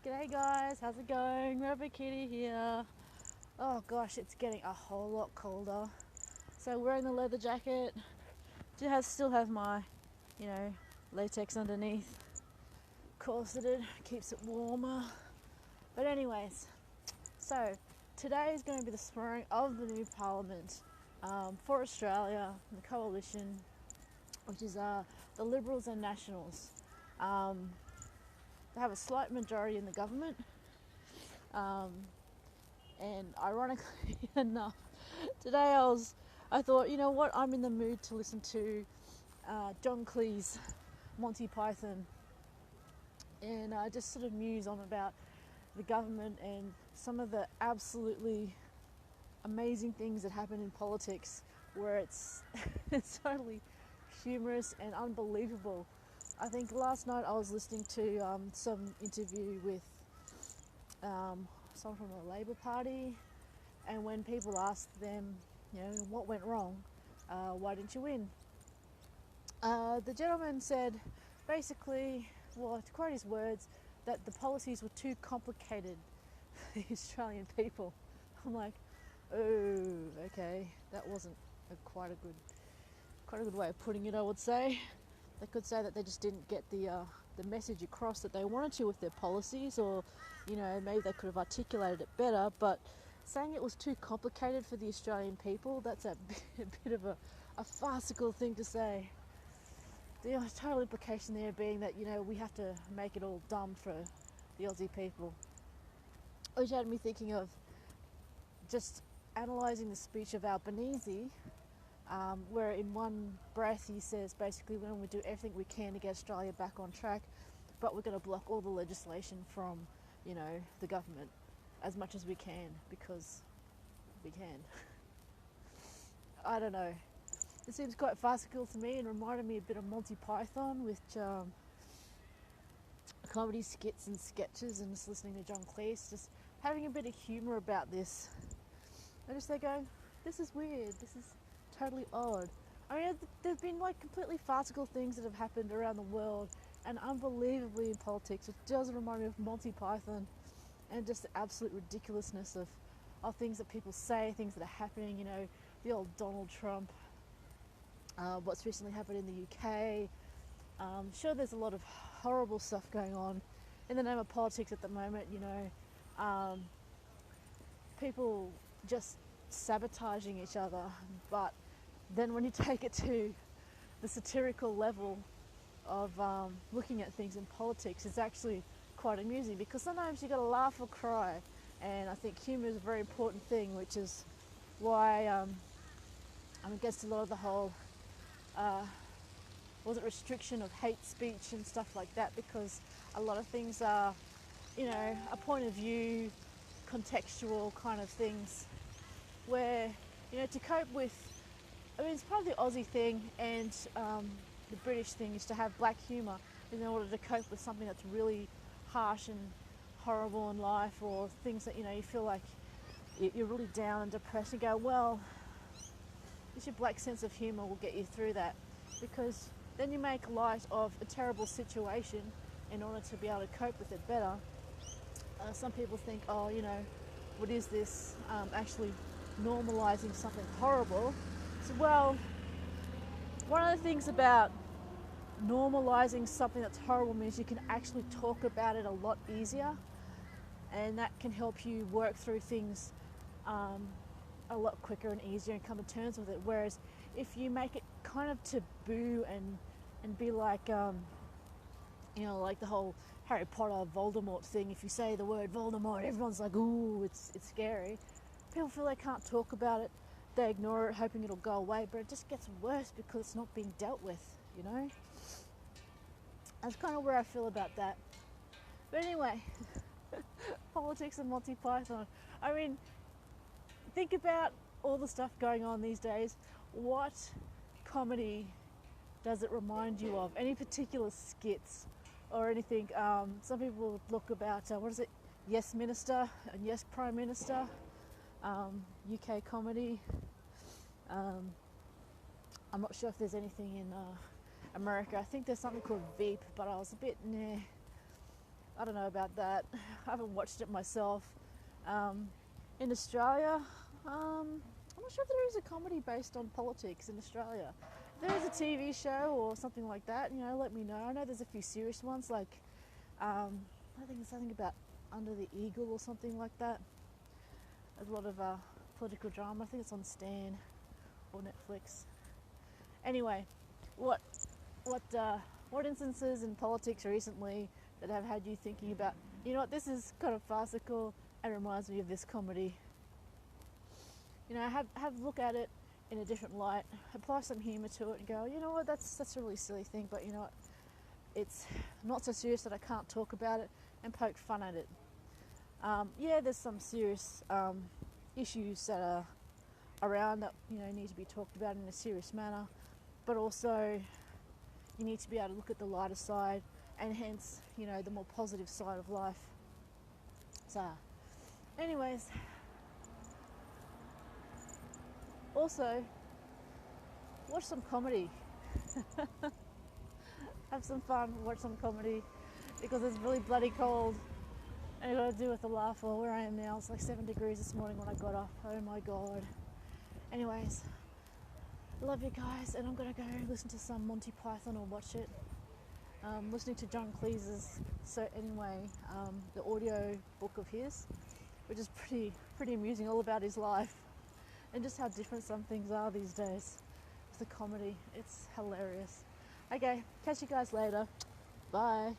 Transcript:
G'day guys, how's it going? Rabbit Kitty here. Oh gosh, it's getting a whole lot colder. So wearing the leather jacket, still have my, latex underneath. Corseted, keeps it warmer. But anyways, so today is going to be the swearing of the new parliament for Australia, the coalition, which is the Liberals and Nationals. They have a slight majority in the government, and ironically enough, today I thought, you know what, I'm in the mood to listen to John Cleese's Monty Python, and just sort of muse on about the government and some of the absolutely amazing things that happen in politics, where it's it's totally humorous and unbelievable. I think last night I was listening to some interview with someone from the Labor Party, and when people asked them, what went wrong, why didn't you win? The gentleman said, basically, well, to quote his words, that the policies were too complicated for the Australian people. I'm like, oh, okay, that wasn't quite a good way of putting it, I would say. They could say that they just didn't get the message across that they wanted to with their policies, or maybe they could have articulated it better. But saying it was too complicated for the Australian people, that's a bit of a farcical thing to say. The total implication there being that we have to make it all dumb for the Aussie people, which had me thinking of just analysing the speech of Albanese, where in one breath he says basically we're going to do everything we can to get Australia back on track, but we're going to block all the legislation from the government as much as we can, because we can. I don't know. It seems quite farcical to me and reminded me a bit of Monty Python, with comedy skits and sketches, and just listening to John Cleese, just having a bit of humour about this. I just go, this is weird, this is totally odd. I mean, there's been completely farcical things that have happened around the world, and unbelievably in politics, which does remind me of Monty Python, and just the absolute ridiculousness of things that people say, things that are happening, the old Donald Trump, what's recently happened in the UK. Sure, there's a lot of horrible stuff going on in the name of politics at the moment, people just sabotaging each other, but then when you take it to the satirical level of looking at things in politics, it's actually quite amusing, because sometimes you got to laugh or cry, and I think humour is a very important thing, which is why I'm against a lot of the whole restriction of hate speech and stuff like that, because a lot of things are a point of view, contextual kind of things, where to cope with, I mean, it's part of the Aussie thing and the British thing is to have black humour in order to cope with something that's really harsh and horrible in life, or things that you feel like you're really down and depressed, and go, well, it's your black sense of humour will get you through that, because then you make light of a terrible situation in order to be able to cope with it better. Some people think, oh, what is this, actually normalising something horrible? So, well, one of the things about normalising something that's horrible means you can actually talk about it a lot easier, and that can help you work through things a lot quicker and easier and come to terms with it. Whereas if you make it kind of taboo and be like, like the whole Harry Potter Voldemort thing, if you say the word Voldemort, everyone's like, ooh, it's scary. People feel they can't talk about it, they ignore it, hoping it'll go away, but it just gets worse because it's not being dealt with, That's kind of where I feel about that. But anyway, politics and Monty Python. I mean, think about all the stuff going on these days. What comedy does it remind you of? Any particular skits or anything? Some people look about, Yes Minister and Yes Prime Minister, UK comedy. I'm not sure if there's anything in America. I think there's something called Veep, but I was a bit, nah. I don't know about that. I haven't watched it myself. In Australia, I'm not sure if there is a comedy based on politics in Australia. If there is a TV show or something like that, let me know. I know there's a few serious ones, like I think it's something about Under the Eagle or something like that. There's a lot of political drama. I think it's on Stan or Netflix. Anyway, what instances in politics recently that have had you thinking about, this is kind of farcical and reminds me of this comedy? Have a look at it in a different light, apply some humour to it, and go, that's a really silly thing, but it's not so serious that I can't talk about it, and poke fun at it. There's some serious issues that are around that need to be talked about in a serious manner, but also you need to be able to look at the lighter side, and hence the more positive side of life. So anyways, also watch some comedy. Have some fun, watch some comedy, because it's really bloody cold and you gotta do with the laugh. Well, where I am now, it's like 7 degrees this morning when I got up. Oh my god. Anyways, love you guys, and I'm gonna go listen to some Monty Python or watch it. Listening to John Cleese's the audio book of his, which is pretty amusing, all about his life and just how different some things are these days. It's the comedy, it's hilarious. Okay, catch you guys later. Bye.